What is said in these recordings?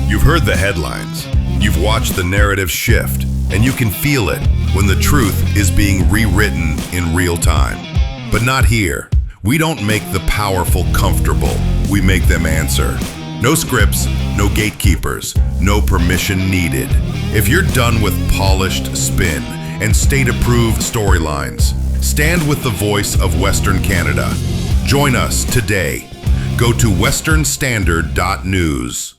You've heard the headlines, you've watched the narrative shift, and you can feel it when the truth is being rewritten in real time. But not here. We don't make the powerful comfortable, we make them answer. No scripts, no gatekeepers, no permission needed. If you're done with polished spin and state-approved storylines, stand with the voice of Western Canada. Join us today. Go to westernstandard.news.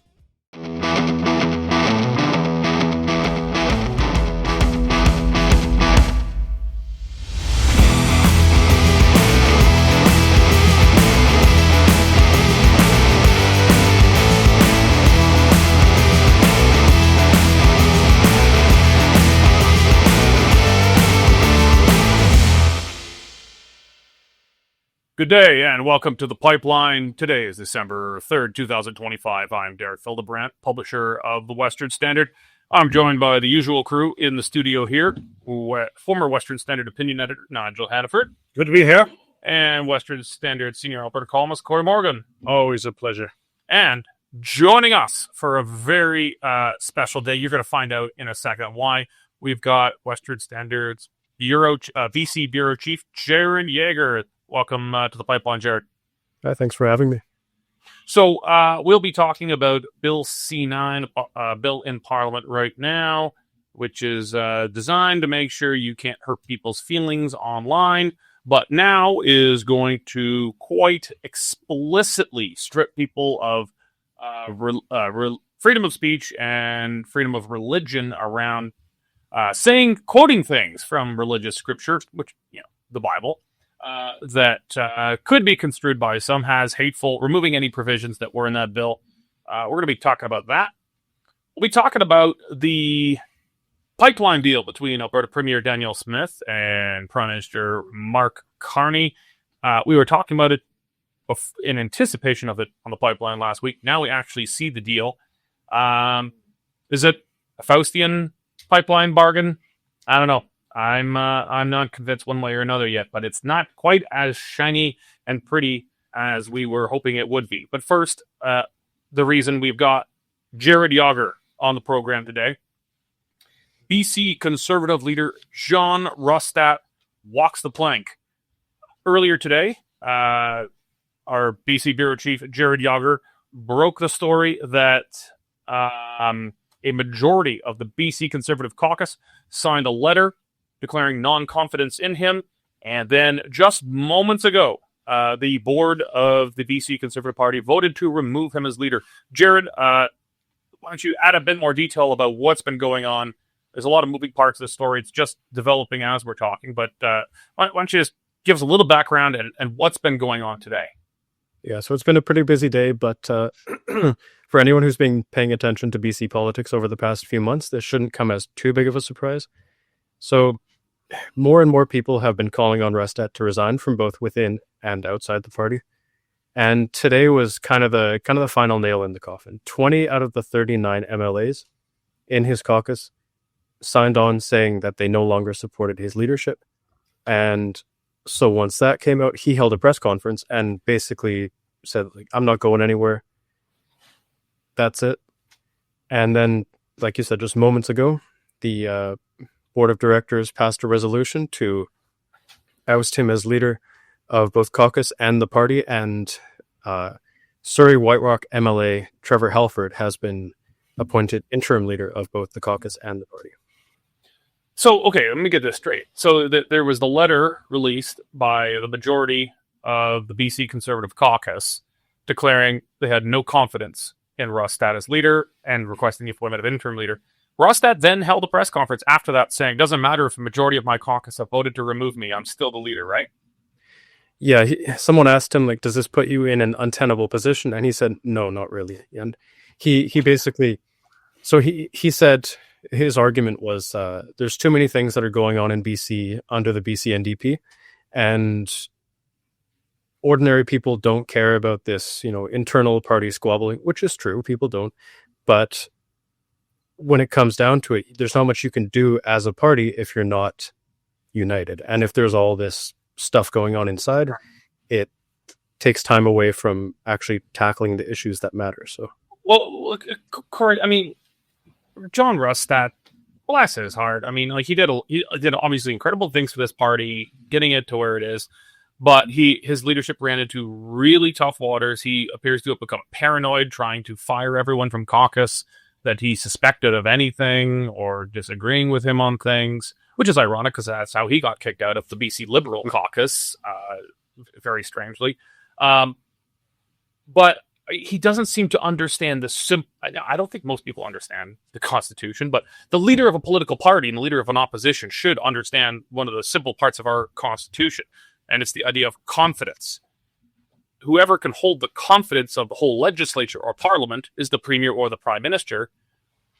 Good day and welcome to The Pipeline. Today is December 3rd, 2025. I'm Derek Fildebrandt, publisher of the Western Standard. I'm joined by the usual crew in the studio here, former Western Standard opinion editor Nigel Hannaford. Good to be here. And Western Standard senior Alberta columnist Cory Morgan. Always a pleasure. And joining us for a very special day, you're going to find out in a second why, we've got Western Standard's VC Bureau Chief Jarryd Jaeger. Welcome to The Pipeline, Jarryd. Thanks for having me. So we'll be talking about Bill C9, bill in Parliament right now, which is designed to make sure you can't hurt people's feelings online, but now is going to quite explicitly strip people of freedom of speech and freedom of religion around quoting things from religious scripture, which, the Bible, that could be construed by some as hateful, removing any provisions that were in that bill. We're going to be talking about that. We'll be talking about the pipeline deal between Alberta Premier Danielle Smith and Prime Minister Mark Carney. We were talking about it in anticipation of it on the pipeline last week. Now we actually see the deal. Is it a Faustian pipeline bargain? I don't know. I'm not convinced one way or another yet, but it's not quite as shiny and pretty as we were hoping it would be. But first, the reason we've got Jarryd Jaeger on the program today. BC Conservative leader John Rustad walks the plank. Earlier today, our BC Bureau Chief Jarryd Jaeger broke the story that a majority of the BC Conservative caucus signed a letter declaring non-confidence in him. And then just moments ago, the board of the BC Conservative Party voted to remove him as leader. Jarryd, why don't you add a bit more detail about what's been going on? There's a lot of moving parts of the story. It's just developing as we're talking. But why don't you just give us a little background and what's been going on today? Yeah, so it's been a pretty busy day, but for anyone who's been paying attention to BC politics over the past few months, this shouldn't come as too big of a surprise. So more and more people have been calling on Rustad to resign from both within and outside the party. And today was kind of the final nail in the coffin. 20 out of the 39 MLAs in his caucus signed on saying that they no longer supported his leadership. And so once that came out, he held a press conference and basically said, I'm not going anywhere. That's it. And then, like you said, just moments ago, the Board of Directors passed a resolution to oust him as leader of both caucus and the party, and Surrey White Rock MLA Trevor Halford has been appointed interim leader of both the caucus and the party. So, okay, let me get this straight. So there was the letter released by the majority of the BC Conservative caucus declaring they had no confidence in Rustad as leader and requesting the appointment of interim leader. Rustad then held a press conference after that saying, doesn't matter if the majority of my caucus have voted to remove me, I'm still the leader, right? Yeah, someone asked him, does this put you in an untenable position? And he said, no, not really. And he basically, so he said his argument was there's too many things that are going on in BC under the BC NDP, and ordinary people don't care about this, internal party squabbling, which is true, people don't, but when it comes down to it, there's not much you can do as a party if you're not united. And if there's all this stuff going on inside, it takes time away from actually tackling the issues that matter. So Well, look, Cory, I mean, John Rustad, bless his heart. I mean, like he did obviously incredible things for this party, getting it to where it is. But his leadership ran into really tough waters. He appears to have become paranoid, trying to fire everyone from caucus that he suspected of anything or disagreeing with him on things, which is ironic because that's how he got kicked out of the BC Liberal caucus, very strangely. But he doesn't seem to understand I don't think most people understand the Constitution, but the leader of a political party and the leader of an opposition should understand one of the simple parts of our Constitution. And it's the idea of confidence. Whoever can hold the confidence of the whole legislature or parliament is the premier or the prime minister.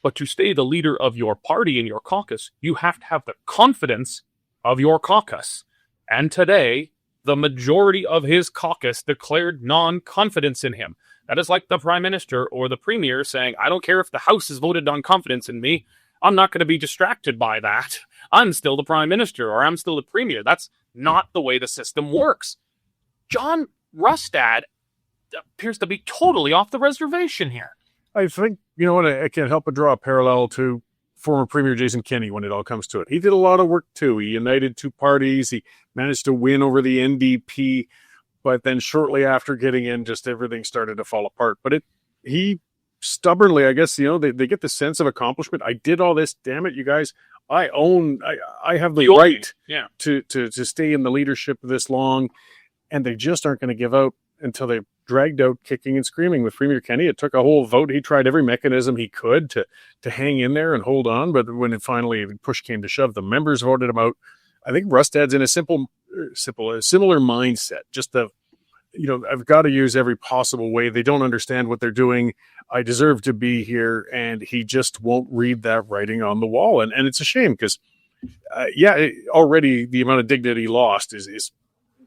But to stay the leader of your party and your caucus, you have to have the confidence of your caucus. And today, the majority of his caucus declared non-confidence in him. That is like the prime minister or the premier saying, I don't care if the House has voted non-confidence in me. I'm not going to be distracted by that. I'm still the prime minister or I'm still the premier. That's not the way the system works. John Rustad appears to be totally off the reservation here. I think, you know what, I can't help but draw a parallel to former Premier Jason Kenney when it all comes to it. He did a lot of work too. He united two parties. He managed to win over the NDP, but then shortly after getting in, just everything started to fall apart. But he stubbornly, I guess, they get the sense of accomplishment. I did all this. Damn it, you guys. I have the right to stay in the leadership this long, and they just aren't going to give out until they dragged out kicking and screaming. With Premier Kenney, it took a whole vote. He tried every mechanism he could to hang in there and hold on, but when it finally push came to shove, the members voted him out. I think Rustad's in a similar mindset. Just I've got to use every possible way. They don't understand what they're doing. I deserve to be here, and he just won't read that writing on the wall. And it's a shame because, already the amount of dignity lost is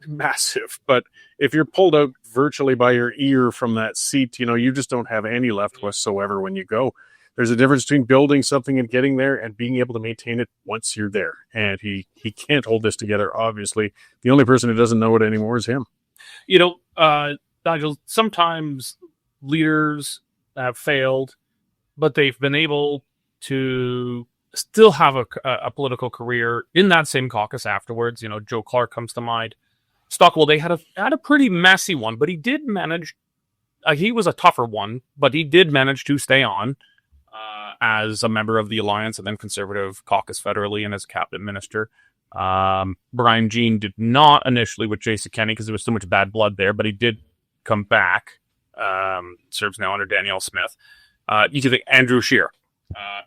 massive. But if you're pulled out virtually by your ear from that seat, you just don't have any left whatsoever when you go. There's a difference between building something and getting there and being able to maintain it once you're there. And he can't hold this together, obviously. The only person who doesn't know it anymore is him. Nigel, sometimes leaders have failed, but they've been able to still have a political career in that same caucus afterwards. Joe Clark comes to mind. Stockwell Day had a pretty messy one, but he did manage. He was a tougher one, but he did manage to stay on as a member of the Alliance and then Conservative caucus federally and as a cabinet minister. Brian Jean did not initially with Jason Kenney because there was so much bad blood there, but he did come back. Serves now under Danielle Smith. You can think Andrew Scheer.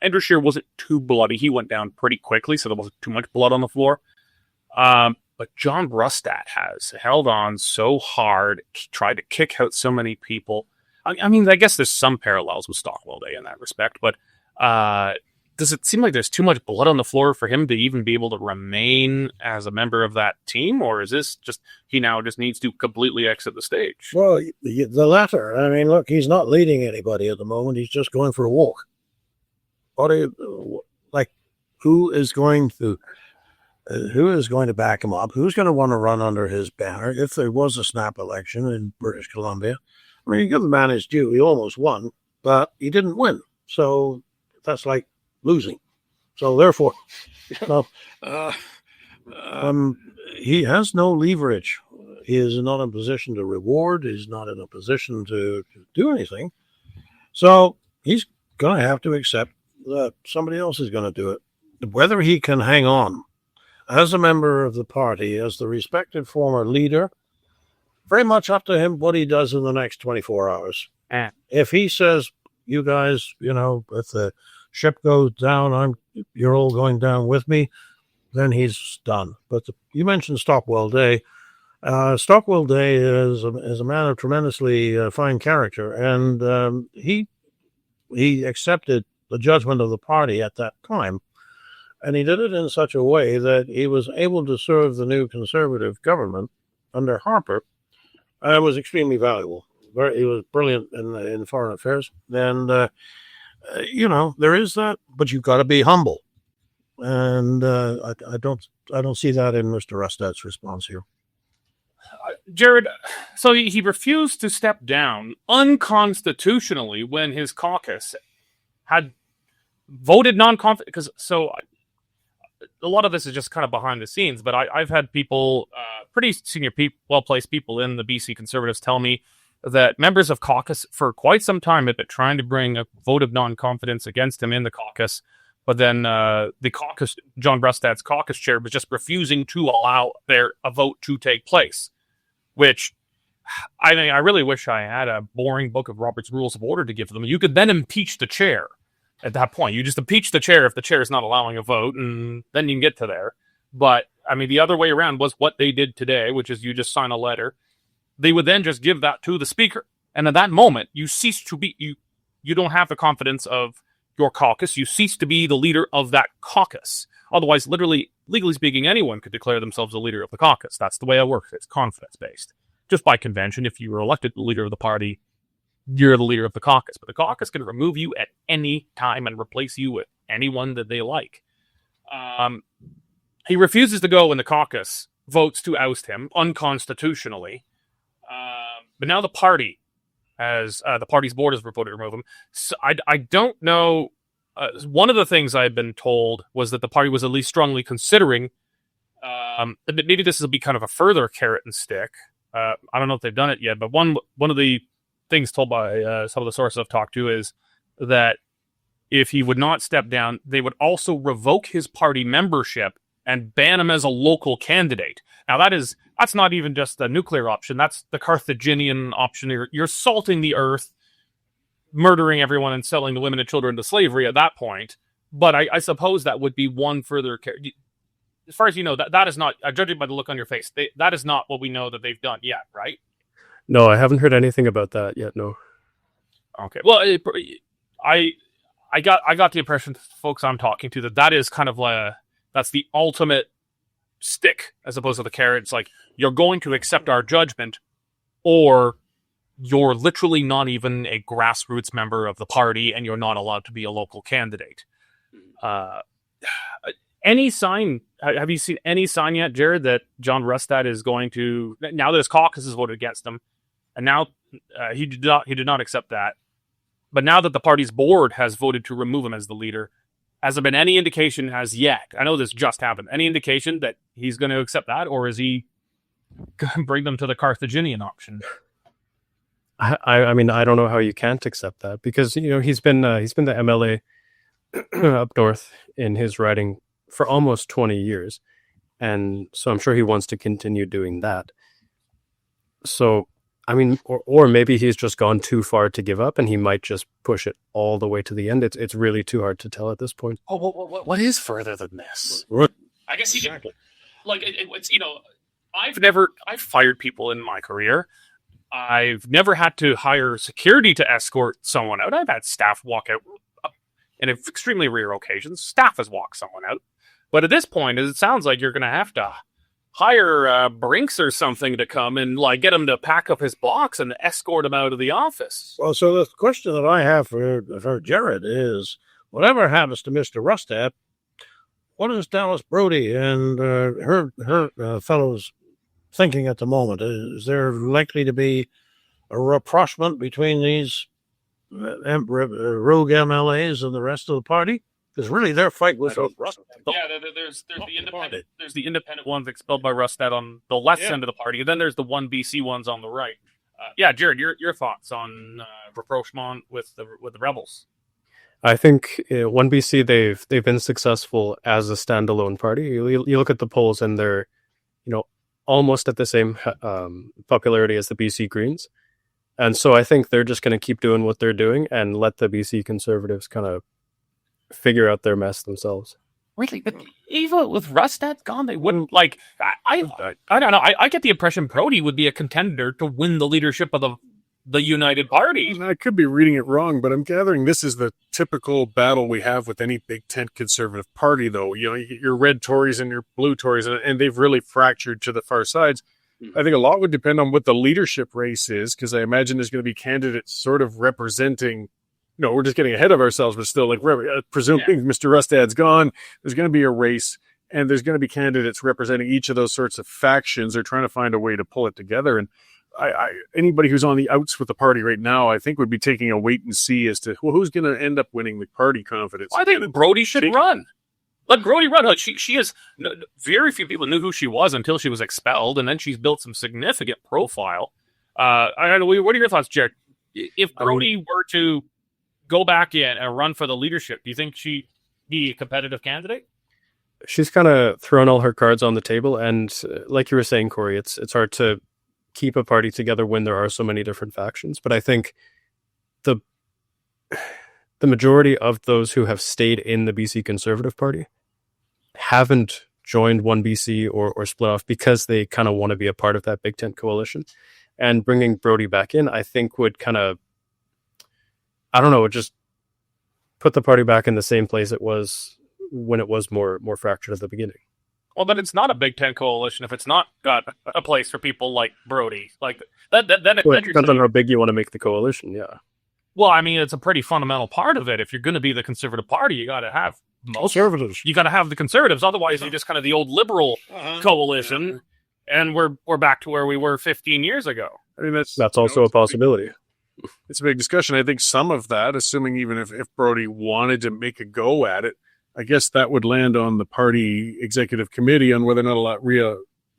Andrew Scheer wasn't too bloody. He went down pretty quickly, so there wasn't too much blood on the floor. But John Rustad has held on so hard, tried to kick out so many people. I mean, I guess there's some parallels with Stockwell Day in that respect, but does it seem like there's too much blood on the floor for him to even be able to remain as a member of that team? Or is this just, he now just needs to completely exit the stage? Well, the latter. I mean, look, he's not leading anybody at the moment. He's just going for a walk. Who is going to back him up? Who's going to want to run under his banner if there was a snap election in British Columbia? I mean, you give the man his due. He almost won, but he didn't win. So that's like losing. So therefore, he has no leverage. He is not in a position to reward. He's not in a position to do anything. So he's going to have to accept that somebody else is going to do it. Whether he can hang on as a member of the party, as the respected former leader, very much up to him what he does in the next 24 hours. If he says, you guys, if the ship goes down, you're all going down with me, then he's done. But you mentioned Stockwell Day. Stockwell Day is a man of tremendously fine character, and he accepted the judgment of the party at that time, and he did it in such a way that he was able to serve the new Conservative government under Harper. It was extremely valuable. He was brilliant in foreign affairs, and there is that, but you've got to be humble, and I don't see that in Mr. Rustad's response here. Jarryd, so he refused to step down unconstitutionally when his caucus had voted non-confident. Because a lot of this is just kind of behind the scenes, but I've had people, pretty senior well-placed people in the BC Conservatives tell me that members of caucus for quite some time had been trying to bring a vote of non-confidence against him in the caucus, but then the caucus, John Rustad's caucus chair, was just refusing to allow a vote to take place, which, I mean, I really wish I had a boring book of Robert's Rules of Order to give them. You could then impeach the chair at that point. You just impeach the chair if the chair is not allowing a vote, and then you can get to there. But, I mean, the other way around was what they did today, which is you just sign a letter. They would then just give that to the speaker. And at that moment, you cease to be, you don't have the confidence of your caucus. You cease to be the leader of that caucus. Otherwise, legally speaking, anyone could declare themselves the leader of the caucus. That's the way it works. It's confidence-based. Just by convention, if you were elected the leader of the party, you're the leader of the caucus. But the caucus can remove you at any time and replace you with anyone that they like. He refuses to go when the caucus votes to oust him unconstitutionally. But now the party the party's board has voted to remove him. So I don't know. One of the things I've been told was that the party was at least strongly considering, maybe this will be kind of a further carrot and stick. I don't know if they've done it yet, but one of the things told by some of the sources I've talked to is that if he would not step down, they would also revoke his party membership and ban him as a local candidate. Now that's not even just the nuclear option. That's the Carthaginian option. You're salting the earth, murdering everyone, and selling the women and children to slavery at that point. But I suppose that would be one further. As far as you know, that is not, judging by the look on your face, that is not what we know that they've done yet, right? No, I haven't heard anything about that yet. No. Okay. Well, I got the impression, folks I'm talking to, that is kind of that's the ultimate stick as opposed to the carrot. It's like, you're going to accept our judgment, or you're literally not even a grassroots member of the party and you're not allowed to be a local candidate. Any sign, have you seen any sign yet, Jarryd, that John Rustad is going to, now that his caucus has voted against him, and now he did not accept that, but now that the party's board has voted to remove him as the leader, has there been any indication as yet, I know this just happened, any indication that he's going to accept that, or is he going to bring them to the Carthaginian option? I mean, I don't know how you can't accept that, because, you know, he's been the MLA up north in his riding for almost 20 years. And so I'm sure he wants to continue doing that. So, I mean, or maybe he's just gone too far to give up and he might just push it all the way to the end. It's really too hard to tell at this point. Oh, what is further than this? I guess he can, like, it's, you know, I've fired people in my career. I've never had to hire security to escort someone out. I've had staff walk out, and in extremely rare occasions, staff has walked someone out. But at this point, it sounds like you're going to have to hire Brinks or something to come and like get him to pack up his box and escort him out of the office. Well, so the question that I have for Jarryd is, whatever happens to Mr. Rustad, what is Dallas Brody and her fellows thinking at the moment? Is there likely to be a rapprochement between these rogue MLAs and the rest of the party? Because really, their fight was Rustad. Yeah, there's the independent ones expelled by Rustad on the left end of the party, and then there's the one BC ones on the right. Jarryd, your thoughts on rapprochement with the rebels? I think one BC they've been successful as a standalone party. You look at the polls and they're, you know, almost at the same popularity as the BC Greens. And so I think they're just going to keep doing what they're doing and let the BC Conservatives kind of figure out their mess themselves. Really? But even with Rustad gone, they wouldn't, like, I don't know. I get the impression Brody would be a contender to win the leadership of the United Party. I could be reading it wrong, but I'm gathering this is the typical battle we have with any big tent conservative party, though. You know, you get your red Tories and your blue Tories, and they've really fractured to the far sides. I think a lot would depend on what the leadership race is, because I imagine there's going to be candidates sort of representing, no, we're just getting ahead of ourselves, but still, like, presuming Mr. Rustad's gone, there's going to be a race. and there's going to be candidates representing each of those sorts of factions. They're trying to find a way to pull it together. And anybody who's on the outs with the party right now, I think would be taking a wait and see as to who's going to end up winning the party confidence. I think Brodie should run. Let Brodie run. Like she is. Very few people knew who she was until she was expelled, and then she's built some significant profile. I don't know. What are your thoughts, Jarryd? If Brodie were to go back in and run for the leadership, do you think she'd be a competitive candidate? She's kind of thrown all her cards on the table, and like you were saying, Cory, it's hard to keep a party together when there are so many different factions. But I think the majority of those who have stayed in the BC Conservative Party haven't joined One BC or split off because they kind of want to be a part of that Big Tent coalition. And bringing Brodie back in, I think would kind of, I don't know, would just put the party back in the same place it was when it was more fractured at the beginning. Well, then it's not a Big Ten coalition if it's not got a place for people like Brodie. Like that. Well, it depends on how big you want to make the coalition. Yeah. Well, I mean, it's a pretty fundamental part of it. If you're going to be the Conservative Party, you got to have Conservatives. You got to have the Conservatives. Otherwise, you're just kind of the old Liberal coalition, and we're back to where we were 15 years ago. I mean, that's also a possibility. It's a big discussion. I think some of that, assuming even if Brodie wanted to make a go at it, I guess that would land on the party executive committee on whether or not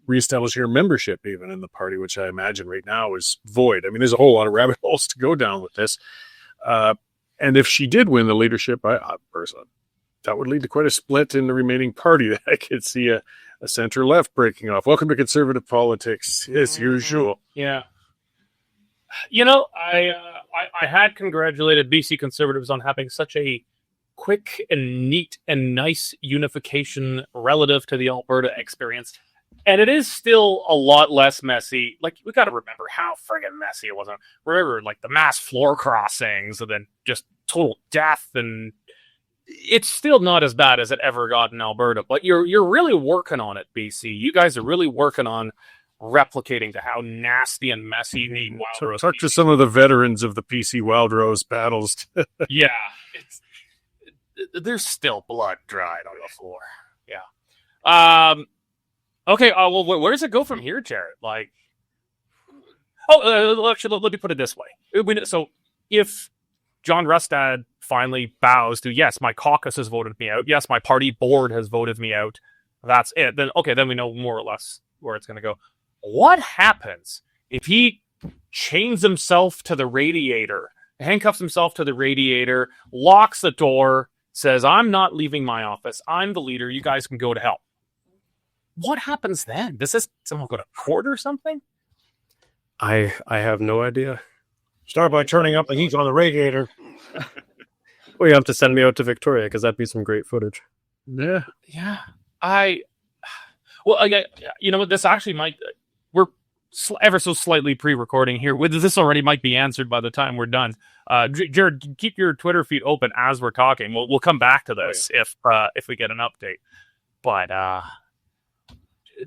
reestablish your membership even in the party, which I imagine right now is void. I mean, there's a whole lot of rabbit holes to go down with this. And if she did win the leadership, I personally, that would lead to quite a split in the remaining party. I could see a center-left breaking off. Welcome to conservative politics, as usual. Yeah. You know, I had congratulated BC Conservatives on having such a quick and neat and nice unification relative to the Alberta experience. And it is still a lot less messy. Like, we got to remember how friggin' messy it was. Remember, like, the mass floor crossings and then just total death. And it's still not as bad as it ever got in Alberta. But you're really working on it, BC. You guys are really working on replicating to how nasty and messy the Wildrose. Talk to some of the veterans of the PC Wildrose battles. Yeah. There's still blood dried on the floor. Yeah. Okay. Well, where does it go from here, Jarryd? Like, actually, let me put it this way. So, if John Rustad finally bows to, yes, my caucus has voted me out. Yes, my party board has voted me out. That's it. Then we know more or less where it's going to go. What happens if he chains himself to the radiator, handcuffs himself to the radiator, locks the door, says, I'm not leaving my office. I'm the leader. You guys can go to hell. What happens then? Does someone go to court or something? I have no idea. Start by turning up the heat on the radiator. Well, you have to send me out to Victoria because that'd be some great footage. Yeah. Yeah. You know what? This actually might... We're ever so slightly pre-recording here. This already might be answered by the time we're done. Jarryd, keep your Twitter feed open as we're talking. We'll come back to this if we get an update. But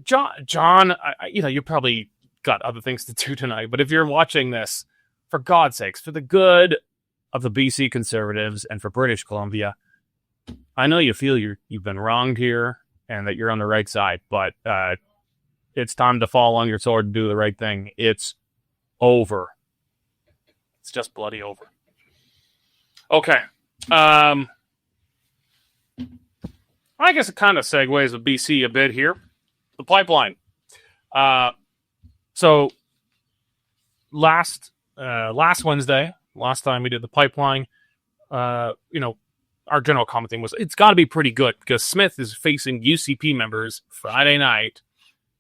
John, you probably got other things to do tonight. But if you're watching this, for God's sakes, for the good of the BC Conservatives and for British Columbia, I know you feel you've been wronged here and that you're on the right side, but it's time to fall on your sword and do the right thing. It's over. It's just bloody over. Okay. I guess it kind of segues with BC a bit here. The pipeline. So last Wednesday, last time we did the pipeline, our general commenting was it's got to be pretty good because Smith is facing UCP members Friday night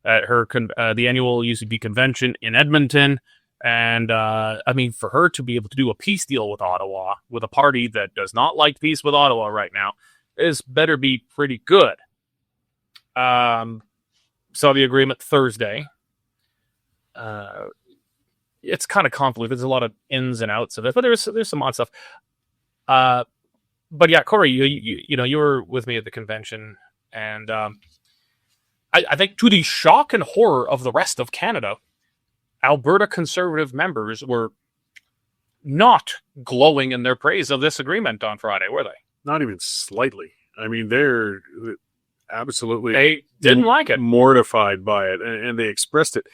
at her the annual UCP convention in Edmonton. And, for her to be able to do a peace deal with Ottawa, with a party that does not like peace with Ottawa right now, is better be pretty good. Saw the agreement Thursday. It's kind of convoluted. There's a lot of ins and outs of it, but there's some odd stuff. But yeah, Cory, you were with me at the convention, and I think to the shock and horror of the rest of Canada, Alberta Conservative members were not glowing in their praise of this agreement on Friday, were they? Not even slightly. I mean, absolutely They didn't like it. mortified by it, and they expressed it.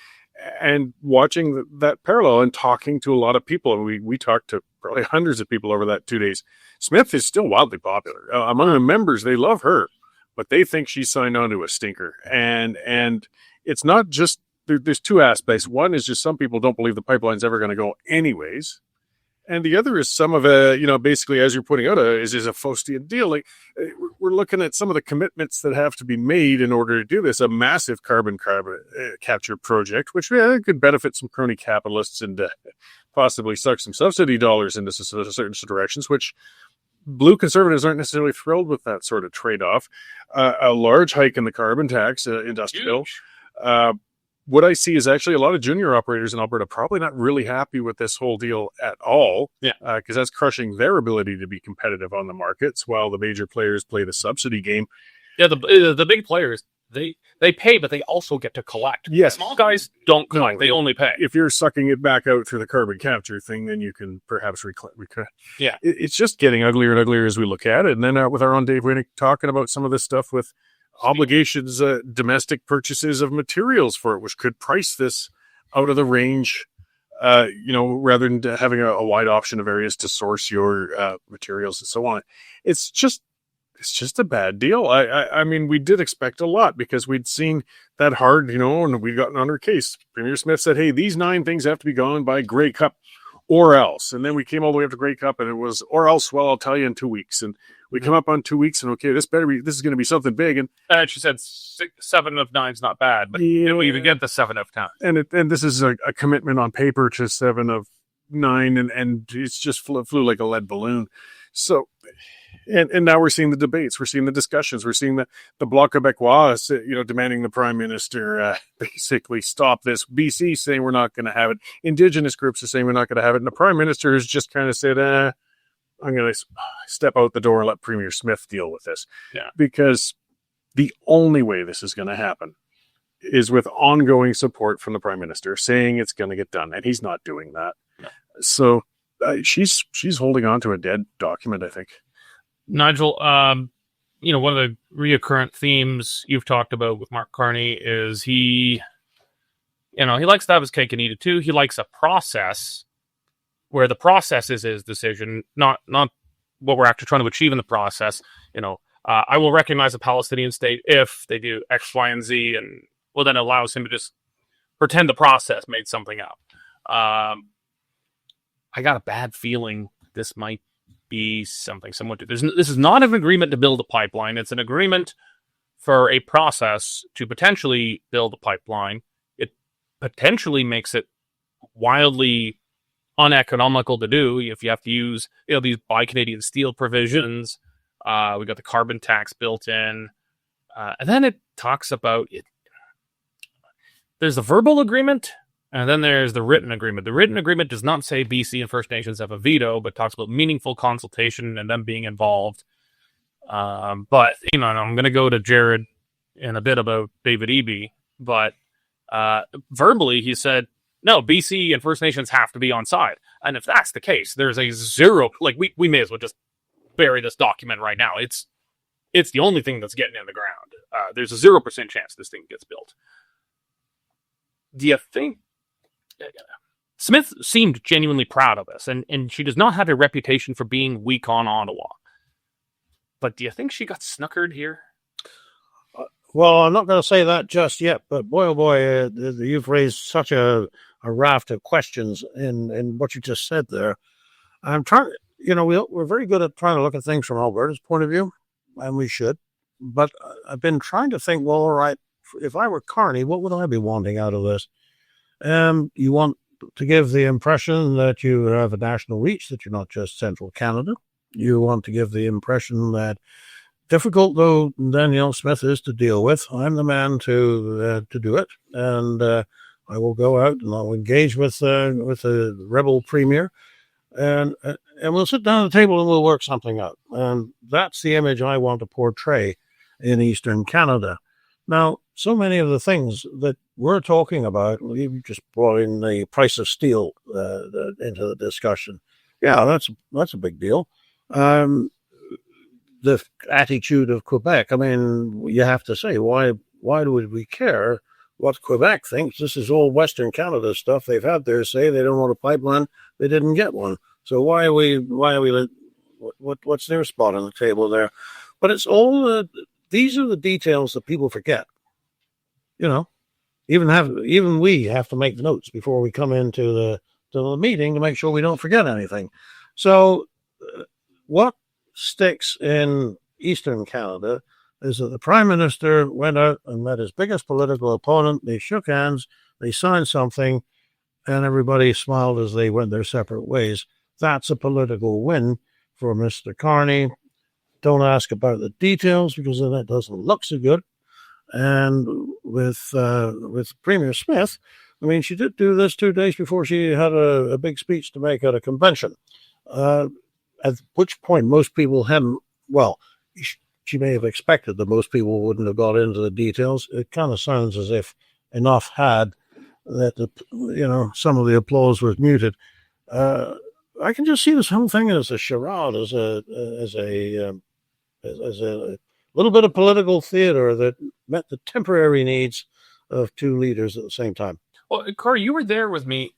And watching that parallel and talking to a lot of people, and we talked to probably hundreds of people over that 2 days. Smith is still wildly popular among the members. They love her, but they think she signed on to a stinker. And it's not just there's two aspects. One is just some people don't believe the pipeline's ever going to go anyways. And the other is some of basically, as you're pointing out, is a Faustian deal. Like, we're looking at some of the commitments that have to be made in order to do this. A massive carbon capture project, which could benefit some crony capitalists and possibly suck some subsidy dollars into certain directions, which blue conservatives aren't necessarily thrilled with that sort of trade-off. A large hike in the carbon tax, industrial. What I see is actually a lot of junior operators in Alberta probably not really happy with this whole deal at all. Yeah. Because that's crushing their ability to be competitive on the markets while the major players play the subsidy game. Yeah, the big players, they pay, but they also get to collect. Yes. Small guys don't collect. They only pay. If you're sucking it back out through the carbon capture thing, then you can perhaps Yeah. It's just getting uglier and uglier as we look at it. And then with our own Dave Winnick talking about some of this stuff with obligations, domestic purchases of materials for it, which could price this out of the range, rather than having a wide option of areas to source your materials and so on. It's just a bad deal. I mean, we did expect a lot because we'd seen that hard, and we'd gotten on our case. Premier Smith said, hey, these 9 things have to be gone by Grey Cup or else. And then we came all the way up to Grey Cup and it was, or else, well, I'll tell you in 2 weeks. And we come up on 2 weeks and okay, this is going to be something big. And she said 7 of 9's not bad, but you don't even get the 7 of 10. And this is a commitment on paper to 7 of 9, and it's just flew like a lead balloon. So, and now we're seeing the debates, we're seeing the discussions, we're seeing the Bloc Québécois, demanding the Prime Minister basically stop this. BC saying we're not going to have it. Indigenous groups are saying we're not going to have it. And the Prime Minister has just kind of said, I'm going to step out the door and let Premier Smith deal with this. Yeah. Because the only way this is going to happen is with ongoing support from the Prime Minister saying it's going to get done. And he's not doing that. No. So she's holding on to a dead document, I think. Nigel, one of the reoccurrent themes you've talked about with Mark Carney is he likes to have his cake and eat it too. He likes a process where the process is his decision, not what we're actually trying to achieve in the process. I will recognize a Palestinian state if they do X, Y, and Z, and then it allows him to just pretend the process made something up. I got a bad feeling this might be something somewhat. This is not an agreement to build a pipeline. It's an agreement for a process to potentially build a pipeline. It potentially makes it wildly uneconomical to do if you have to use these Buy Canadian Steel provisions. We got the carbon tax built in, and then it talks about it. There's a verbal agreement. And then there's the written agreement. The written agreement does not say BC and First Nations have a veto, but talks about meaningful consultation and them being involved. But, and I'm going to go to Jarryd in a bit about David Eby, but verbally he said, no, BC and First Nations have to be on side. And if that's the case, there's a zero, we may as well just bury this document right now. It's the only thing that's getting in the ground. There's a 0% chance this thing gets built. Do you think Smith seemed genuinely proud of this, and she does not have a reputation for being weak on Ottawa. But do you think she got snookered here? Well, I'm not going to say that just yet, but boy, oh boy, you've raised such a raft of questions in what you just said there. I'm trying, we're very good at trying to look at things from Alberta's point of view, and we should. But I've been trying to think, well, all right, if I were Carney, what would I be wanting out of this? You want to give the impression that you have a national reach, that you're not just central Canada. You want to give the impression that, difficult though Danielle Smith is to deal with, I'm the man to do it, and I will go out and I'll engage with the rebel premier, and we'll sit down at the table and we'll work something out. And that's the image I want to portray in Eastern Canada. Now, so many of the things that we're talking about, you just brought in the price of steel into the discussion. Yeah, that's a big deal. the attitude of Quebec. I mean, you have to say, why would we care what Quebec thinks? This is all Western Canada stuff. They've had their say. They don't want a pipeline. They didn't get one. So why are we what's their spot on the table there? But it's all, these are the details that people forget. You know, even we have to make notes before we come into the meeting to make sure we don't forget anything. So what sticks in Eastern Canada is that the Prime Minister went out and met his biggest political opponent. They shook hands, they signed something, and everybody smiled as they went their separate ways. That's a political win for Mr. Carney. Don't ask about the details because then that doesn't look so good. And with Premier Smith, I mean, she did do this 2 days before she had a big speech to make at a convention, at which point most people hadn't, well, she may have expected that most people wouldn't have got into the details. It kind of sounds as if enough had that, some of the applause was muted. I can just see this whole thing as a charade, as a little bit of political theater that met the temporary needs of two leaders at the same time. Well, Cory, you were there with me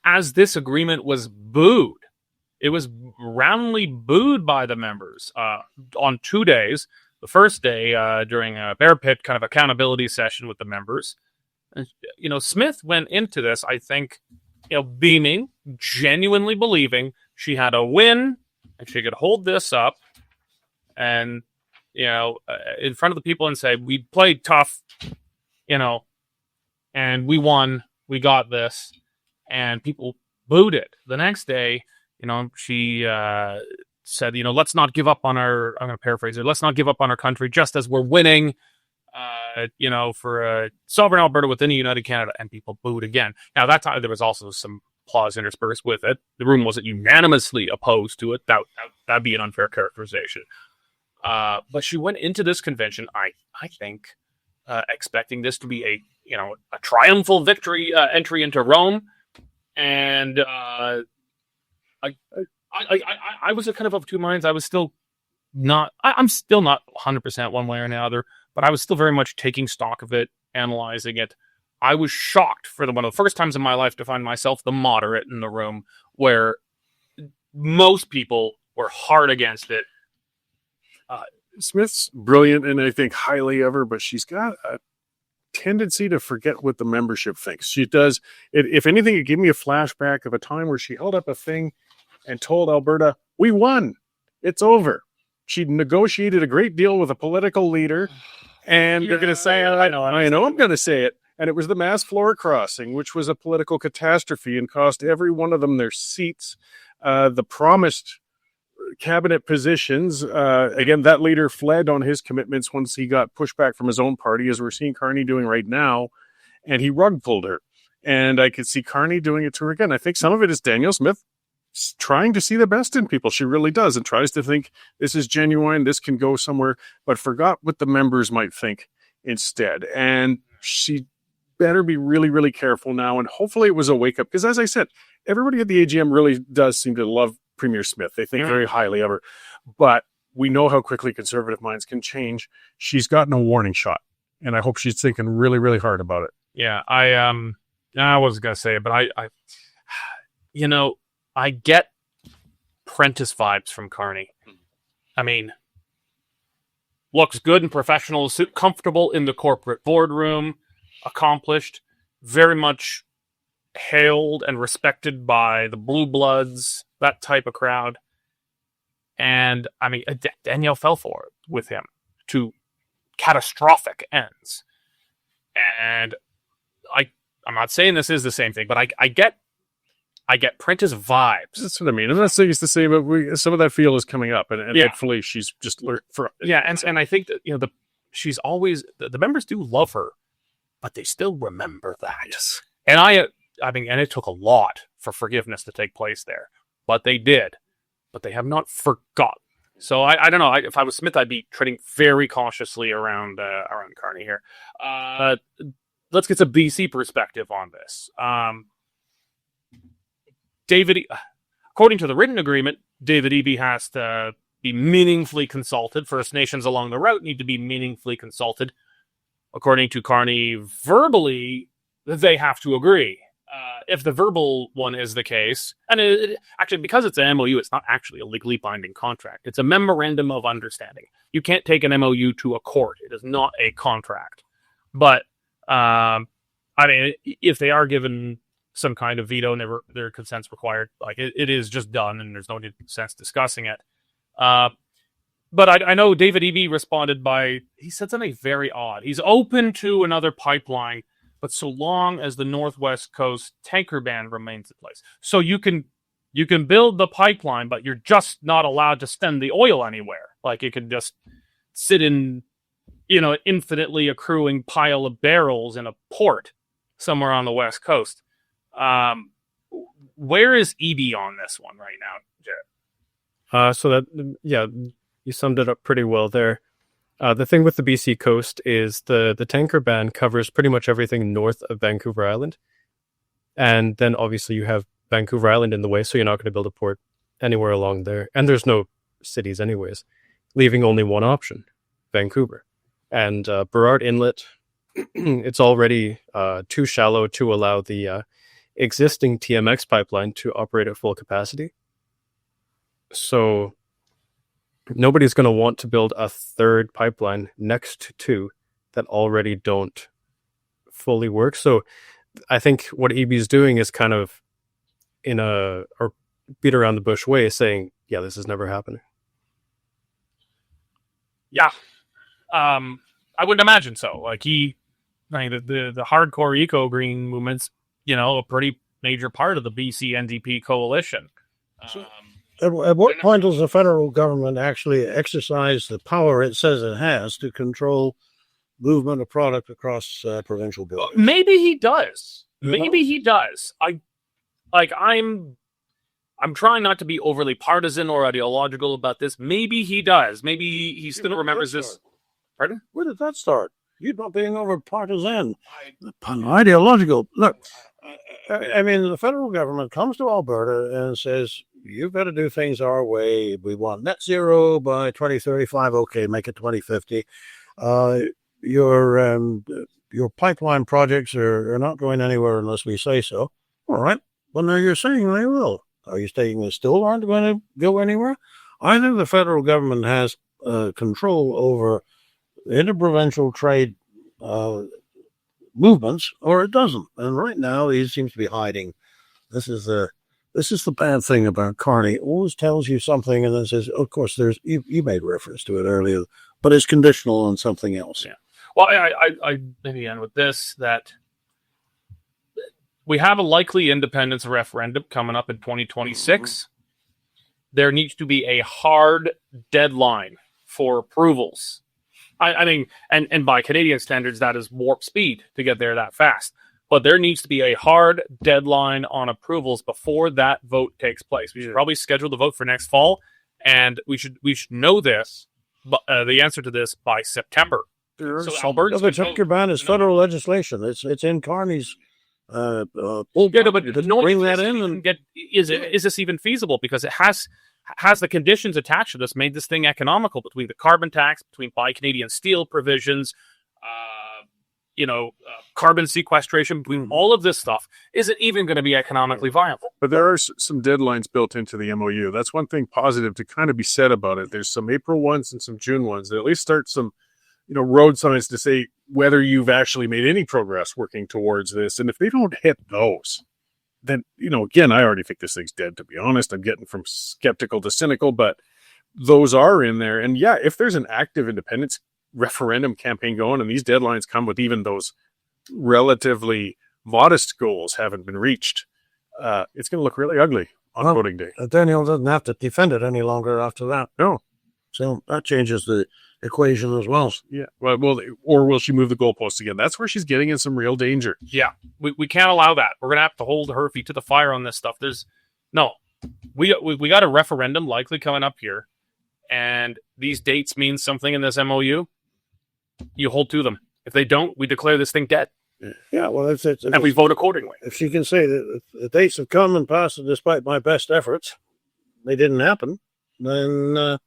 as this agreement was booed. It was roundly booed by the members on 2 days. The first day during a Bear Pit kind of accountability session with the members. And, Smith went into this, I think, beaming, genuinely believing she had a win and she could hold this up and, in front of the people and say, we played tough, and we won, we got this, and people booed it. The next day, she said, let's not give up on our, I'm going to paraphrase it, let's not give up on our country just as we're winning, for sovereign Alberta within the United Canada, and people booed again. Now, that time there was also some applause interspersed with it. The room wasn't unanimously opposed to it. That'd be an unfair characterization. But she went into this convention, I think, expecting this to be a triumphal victory entry into Rome, and I was kind of two minds. I was still not. I'm still not 100% one way or another, but I was still very much taking stock of it, analyzing it. I was shocked for one of the first times in my life to find myself the moderate in the room, where most people were hard against it. Smith's brilliant and I think highly of her, but she's got a tendency to forget what the membership thinks. She does. If anything, it gave me a flashback of a time where she held up a thing and told Alberta, we won. It's over. She negotiated a great deal with a political leader, and you're going to say, I know I'm going to say it. And it was the mass floor crossing, which was a political catastrophe and cost every one of them their seats. The promised cabinet positions. Again, that leader fled on his commitments once he got pushback from his own party, as we're seeing Carney doing right now, and he rug pulled her. And I could see Carney doing it to her again. I think some of it is Danielle Smith trying to see the best in people. She really does, and tries to think this is genuine, this can go somewhere, but forgot what the members might think instead. And she better be really, really careful now. And hopefully it was a wake up, because as I said, everybody at the AGM really does seem to love Premier Smith. They think very highly of her, but we know how quickly conservative minds can change. She's gotten a warning shot, and I hope she's thinking really, really hard about it. Yeah, I wasn't gonna say it, but I get Prentice vibes from Carney. I mean, looks good and professional, comfortable in the corporate boardroom, accomplished, very much hailed and respected by the blue bloods, that type of crowd. And I mean, Danielle fell for it with him to catastrophic ends. And I'm not saying this is the same thing, but I get Prentice vibes. That's what I mean. I'm not saying it's the same, but some of that feel is coming up, and hopefully she's just learned from it. Yeah, and I think that she's always the members do love her, but they still remember that. Yes. And I mean, and it took a lot for forgiveness to take place there, but they did. But they have not forgotten. So I don't know. If I was Smith, I'd be treading very cautiously around Carney here. Let's get some BC perspective on this. David, according to the written agreement, David Eby has to, be meaningfully consulted. First Nations along the route need to be meaningfully consulted. According to Carney, verbally, they have to agree. If the verbal one is the case, and actually, because it's an MOU, it's not actually a legally binding contract. It's a memorandum of understanding. You can't take an MOU to a court. It is not a contract. But, I mean, if they are given some kind of veto and their consent's required, like it is just done, and there's no sense discussing it. But I know David Eby responded he said something very odd. He's open to another pipeline, but so long as the Northwest Coast tanker ban remains in place. So you can build the pipeline, but you're just not allowed to send the oil anywhere. Like it can just sit in, an infinitely accruing pile of barrels in a port somewhere on the West Coast. Where is Eby on this one right now, Jarryd? You summed it up pretty well there. The thing with the BC coast is the tanker ban covers pretty much everything north of Vancouver Island. And then obviously you have Vancouver Island in the way, so you're not going to build a port anywhere along there. And there's no cities anyways, leaving only one option, Vancouver. And Burrard Inlet, it's already too shallow to allow the existing TMX pipeline to operate at full capacity. So nobody's going to want to build a third pipeline next to that already don't fully work. So I think what EB's doing is kind of or beat around the bush way, saying, yeah, this is never happening. Yeah. I wouldn't imagine so. Like the hardcore eco-green movement's, a pretty major part of the BC NDP coalition. At what point does the federal government actually exercise the power it says it has to control movement of product across provincial borders? Maybe he does. He does. I'm trying not to be overly partisan or ideological about this. Maybe he does. Maybe he still remembers this. Pardon? Where did that start? You're not being over partisan. Ideological. Look, I mean, the federal government comes to Alberta and says, you've got to do things our way. We want net zero by 2035. Okay, make it 2050. Your pipeline projects are not going anywhere unless we say so. All right. Well, now you're saying they will. Are you saying they still aren't going to go anywhere? I think the federal government has control over interprovincial trade movements, or it doesn't. And right now, he seems to be hiding. This is the bad thing about Carney. Always tells you something and then says, of course, you made reference to it earlier, but it's conditional on something else. Yeah. Well, I maybe end with this, that we have a likely independence referendum coming up in 2026. There needs to be a hard deadline for approvals. I think, and by Canadian standards, that is warp speed to get there that fast. But there needs to be a hard deadline on approvals before that vote takes place. We should probably schedule the vote for next fall, and we should know this, the answer to this, by September. So Alberta, the tanker ban is federal legislation. It's in Carney's. But no bring that in and is this even feasible? Because it has the conditions attached to this made this thing economical, between the carbon tax, between Buy Canadian Steel provisions, carbon sequestration, between all of this stuff, isn't even going to be economically viable. But there are some deadlines built into the MOU. That's one thing positive to kind of be said about it. There's some April ones and some June ones that at least start some, road signs to say whether you've actually made any progress working towards this. And if they don't hit those, then, again, I already think this thing's dead, to be honest. I'm getting from skeptical to cynical, but those are in there. And yeah, if there's an active independence referendum campaign going and these deadlines come with even those relatively modest goals haven't been reached, it's going to look really ugly on voting day. Danielle doesn't have to defend it any longer after that. No. So that changes the equation as well. Yeah. Well, or will she move the goalposts again? That's where she's getting in some real danger. Yeah. We can't allow that. We're going to have to hold her feet to the fire on this stuff. We got a referendum likely coming up here, and these dates mean something in this MOU. You hold to them. If they don't, we declare this thing dead. Yeah, well, and we vote accordingly. If she can say that the dates have come and passed despite my best efforts, they didn't happen, then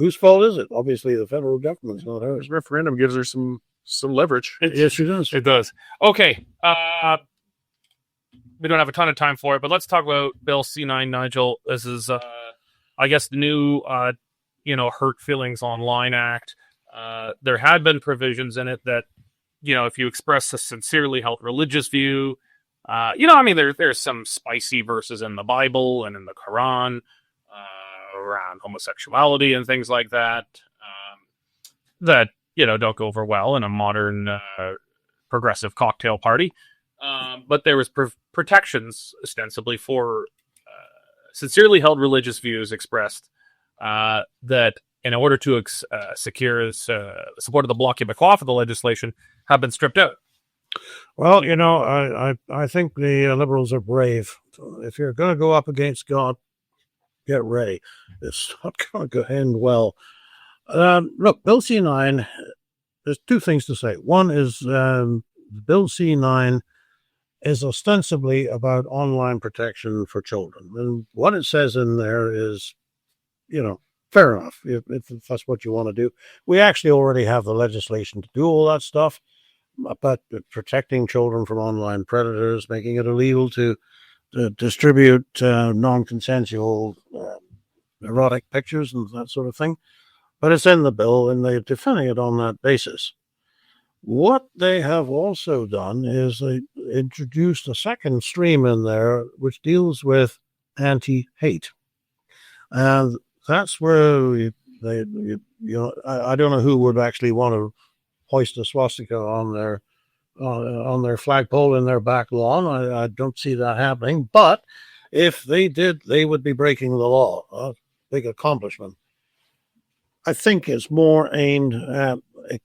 whose fault is it? Obviously, the federal government's not ours. This referendum gives her some leverage. Yes, it does. It does. Okay. We don't have a ton of time for it, but let's talk about Bill C9, Nigel. This is, I guess, the new, Hurt Feelings Online Act. There had been provisions in it that, if you express a sincerely held religious view, there's some spicy verses in the Bible and in the Quran around homosexuality and things like that, that don't go over well in a modern progressive cocktail party. But there was protections ostensibly for sincerely held religious views expressed that in order to secure support of the Bloc Québécois for the legislation have been stripped out. Well, I think the Liberals are brave. If you're going to go up against God, get ready. It's not going to end well. Look, Bill C9, there's two things to say. One is Bill C9 is ostensibly about online protection for children. And what it says in there is, fair enough, if that's what you want to do. We actually already have the legislation to do all that stuff, but protecting children from online predators, making it illegal to distribute non-consensual erotic pictures and that sort of thing. But it's in the bill, and they're defending it on that basis. What they have also done is they introduced a second stream in there, which deals with anti-hate. And that's where I don't know who would actually want to hoist a swastika on their flagpole in their back lawn. I don't see that happening. But if they did, they would be breaking the law. A big accomplishment. I think it's more aimed at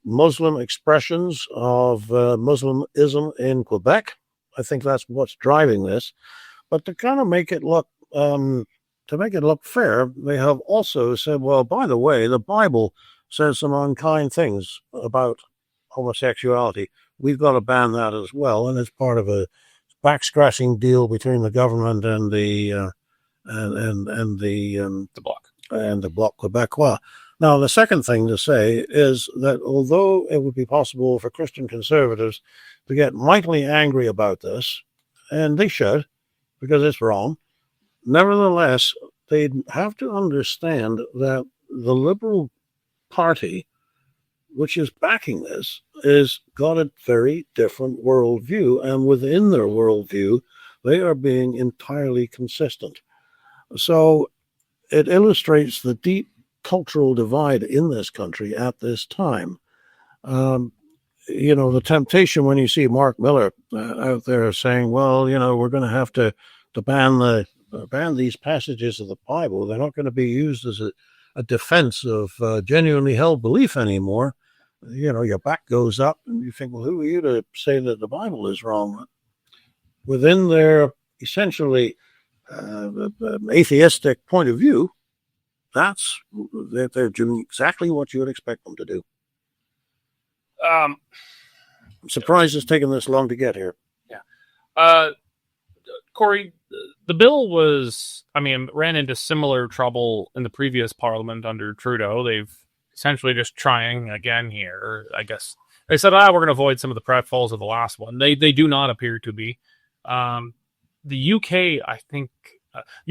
Muslim expressions of Muslimism in Quebec. I think that's what's driving this. But to kind of make it look fair, they have also said, well, by the way, the Bible says some unkind things about homosexuality. We've got to ban that as well, and it's part of a back-scratching deal between the government and the Bloc Québécois. Now, the second thing to say is that although it would be possible for Christian conservatives to get mightily angry about this, and they should, because it's wrong, nevertheless, they'd have to understand that the Liberal Party, which is backing this, is got a very different worldview, and within their worldview, they are being entirely consistent. So it illustrates the deep cultural divide in this country at this time. The temptation when you see Mark Miller out there saying, well, we're going to have to ban these passages of the Bible. They're not going to be used as a defense of genuinely held belief anymore. Your back goes up and you think, well, who are you to say that the Bible is wrong? Within their essentially atheistic point of view, they're doing exactly what you would expect them to do. I'm surprised it's taken this long to get here. Yeah. Cory, the bill ran into similar trouble in the previous parliament under Trudeau. They've essentially just trying again here, I guess. They said, we're going to avoid some of the pratfalls of the last one. They do not appear to be. The UK, I think,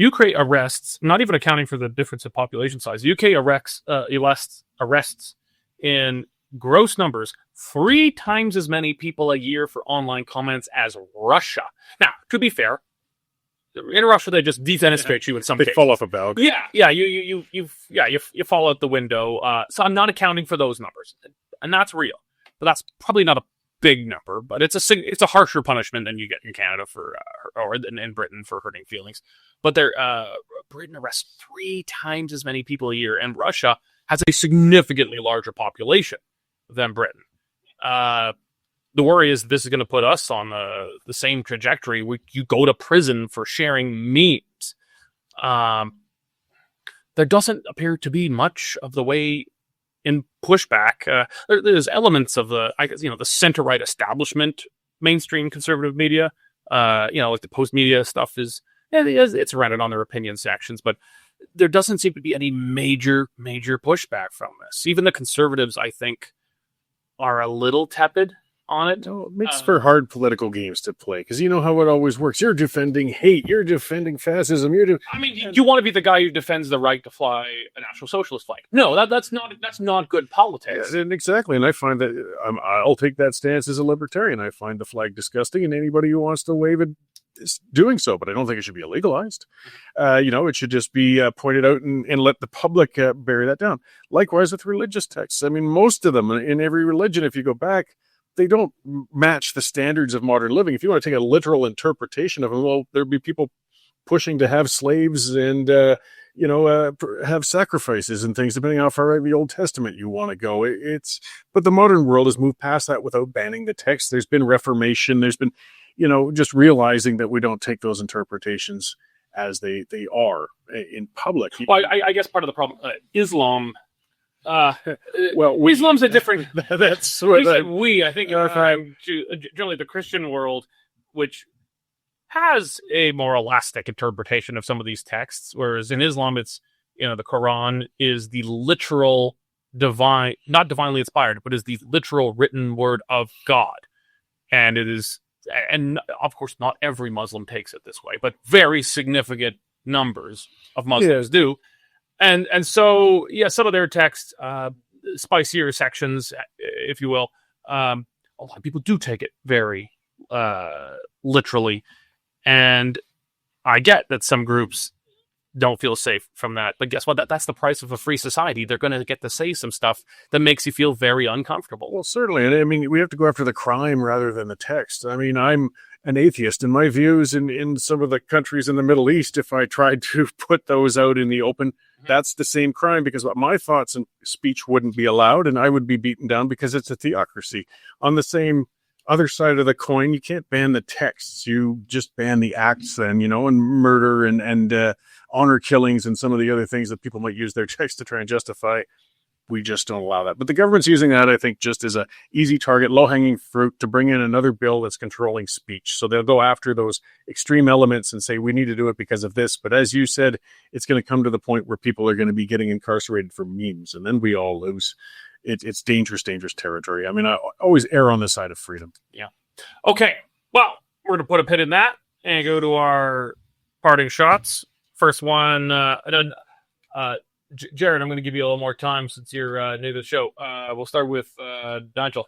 UK arrests, not even accounting for the difference in population size, UK arrests in gross numbers 3 times as many people a year for online comments as Russia. Now, to be fair, in Russia they just defenestrate you in some They cases. fall off a balcony. Yeah, you fall out the window. So I'm not accounting for those numbers, and that's real. But that's probably not a big number, but it's a harsher punishment than you get in Canada or in Britain for hurting feelings. But Britain arrests 3 times as many people a year, and Russia has a significantly larger population than Britain. The worry is this is going to put us on the same trajectory. You go to prison for sharing memes. There doesn't appear to be much of the way in pushback. There's elements of the center-right establishment, mainstream conservative media. Like the post media stuff it's rented on their opinion sections, but there doesn't seem to be any major pushback from this. Even the conservatives, I think, are a little tepid on it. No, it makes for hard political games to play because you know how it always works. You're defending hate. You're defending fascism. I mean, you want to be the guy who defends the right to fly a National Socialist flag. No, that's not good politics. Yeah, and exactly. And I find that I'll take that stance as a libertarian. I find the flag disgusting, and anybody who wants to wave it is doing so. But I don't think it should be illegalized. It should just be pointed out and let the public bury that down. Likewise with religious texts. I mean, most of them in every religion, if you go back, they don't match the standards of modern living. If you want to take a literal interpretation of them, well, there'd be people pushing to have slaves and, have sacrifices and things, depending on how far in the Old Testament you want to go. But the modern world has moved past that without banning the text. There's been reformation. There's been, just realizing that we don't take those interpretations as they are in public. Well, I guess part of the problem, Islam. Islam's a different. That's what I think generally the Christian world, which has a more elastic interpretation of some of these texts, whereas in Islam, it's the Quran is the literal divine, not divinely inspired, but is the literal written word of God, and it is, and of course, not every Muslim takes it this way, but very significant numbers of Muslims do. And so, some of their texts, spicier sections, if you will, a lot of people do take it very literally. And I get that some groups don't feel safe from that. But guess what? That's the price of a free society. They're going to get to say some stuff that makes you feel very uncomfortable. Well, certainly. And I mean, we have to go after the crime rather than the text. I mean, I'm an atheist, and my views in some of the countries in the Middle East, if I tried to put those out in the open, that's the same crime, because my thoughts and speech wouldn't be allowed and I would be beaten down because it's a theocracy. On the same other side of the coin, you can't ban the texts. You just ban the acts then, and murder and honor killings and some of the other things that people might use their text to try and justify. We just don't allow that. But the government's using that, I think, just as a easy target, low-hanging fruit to bring in another bill that's controlling speech. So they'll go after those extreme elements and say, we need to do it because of this. But as you said, it's going to come to the point where people are going to be getting incarcerated for memes, and then we all lose. It's dangerous territory. I mean, I always err on the side of freedom. Yeah. Okay. Well, we're going to put a pin in that and go to our parting shots. First one, Jarryd, I'm going to give you a little more time since you're new to the show. We'll start with Nigel.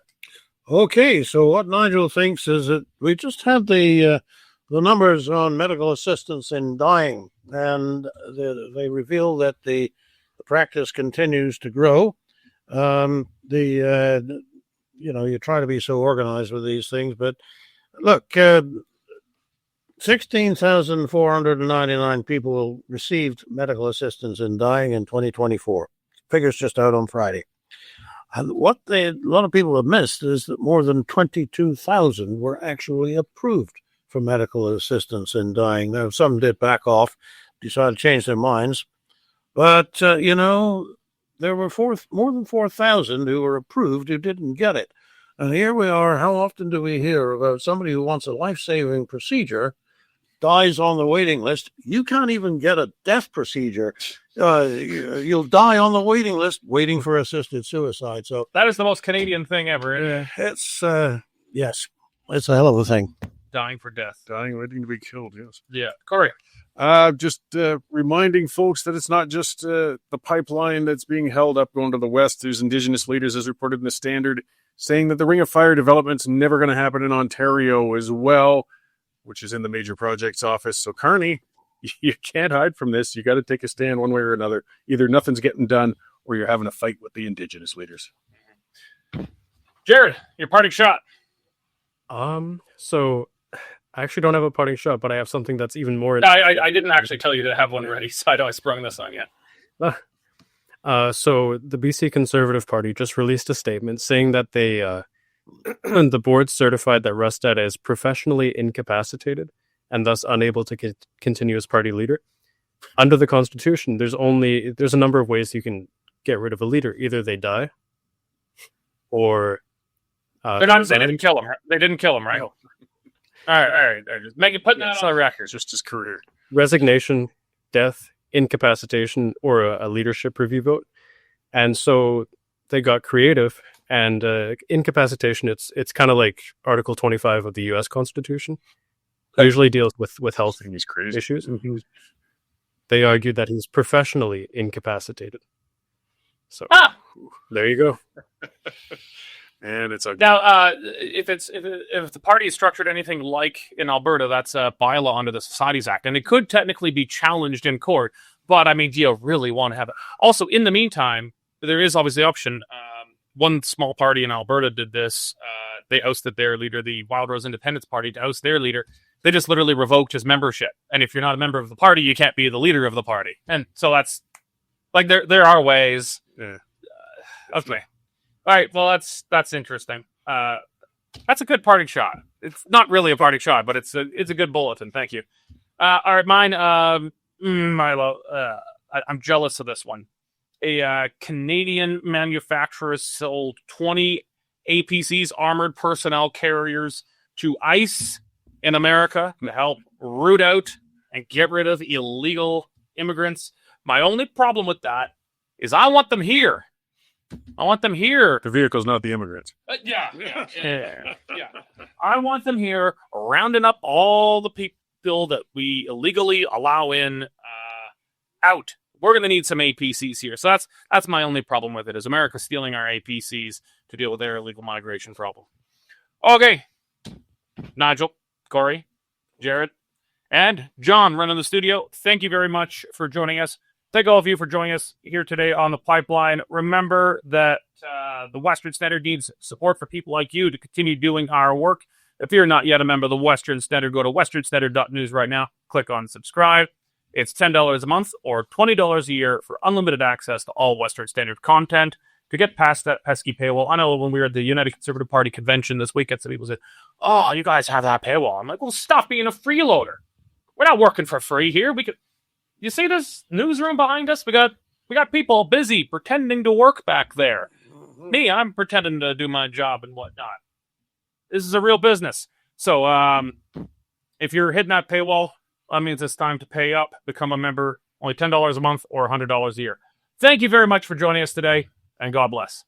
Okay, so what Nigel thinks is that we just have the numbers on medical assistance in dying, and they reveal that the practice continues to grow. You try to be so organized with these things, but look, 16,499 people received medical assistance in dying in 2024. Figures just out on Friday. And what a lot of people have missed is that more than 22,000 were actually approved for medical assistance in dying. Now, some did back off, decided to change their minds. But, there were more than 4,000 who were approved who didn't get it. And here we are. How often do we hear about somebody who wants a life-saving procedure, dies on the waiting list? You can't even get a death procedure. You'll die on the waiting list waiting for assisted suicide. So that is the most Canadian thing ever. It's yes, it's a hell of a thing. Dying for death. Dying, waiting to be killed, yes. Yeah. Cory. Just reminding folks that it's not just the pipeline that's being held up going to the west. There's Indigenous leaders, as reported in the Standard, saying that the Ring of Fire development's never going to happen in Ontario as well, which is in the Major Projects Office. So, Carney, you can't hide from this. You got to take a stand one way or another. Either nothing's getting done or you're having a fight with the Indigenous leaders. Jarryd, your parting shot. So I actually don't have a parting shot, but I have something that's even more. I didn't actually tell you to have one ready, so I know I sprung this on you. So the BC Conservative Party just released a statement saying that they, the board certified that Rustad is professionally incapacitated and thus unable to continue as party leader. Under the Constitution, there's a number of ways you can get rid of a leader. Either they die, or they didn't kill him. They didn't kill him, right? No. All right. Just make it putting that on the record. Just his career. Resignation, death, incapacitation or a leadership review vote. And so they got creative, and incapacitation, it's kind of like Article 25 of the U.S. Constitution. It usually deals with health issues. They argued that he's professionally incapacitated. So there you go. And it's a Now, if the party is structured anything like in Alberta, that's a bylaw under the Societies Act, and it could technically be challenged in court. But I mean, do you really want to have it? Also, in the meantime, there is always the option. One small party in Alberta did this. They ousted their leader, the Wild Rose Independence Party, to oust their leader. They just literally revoked his membership. And if you're not a member of the party, you can't be the leader of the party. And so that's like there are ways. Yeah. Okay. All right. Well, that's interesting. That's a good parting shot. It's not really a parting shot, but it's a good bulletin. Thank you. All right, mine. Milo. I'm jealous of this one. A Canadian manufacturer sold 20 APCs, armored personnel carriers, to ICE in America to help root out and get rid of illegal immigrants. My only problem with that is I want them here. I want them here. The vehicle's not the immigrants. Yeah. I want them here, rounding up all the people that we illegally allow in out. We're going to need some APCs here. So that's my only problem with it, is America stealing our APCs to deal with their illegal migration problem. Okay. Nigel, Cory, Jarryd, and John running the studio. Thank you very much for joining us. Thank all of you for joining us here today on The Pipeline. Remember that the Western Standard needs support for people like you to continue doing our work. If you're not yet a member of the Western Standard, go to westernstandard.news right now. Click on subscribe. It's $10 a month or $20 a year for unlimited access to all Western Standard content. To get past that pesky paywall, I know when we were at the United Conservative Party convention this weekend, some people said, "Oh, you guys have that paywall." I'm like, "Well, stop being a freeloader. We're not working for free here. We could." You see this newsroom behind us? We got people busy pretending to work back there. Me, I'm pretending to do my job and whatnot. This is a real business. So, if you're hitting that paywall, that means it's time to pay up, become a member. Only $10 a month or $100 a year. Thank you very much for joining us today, and God bless.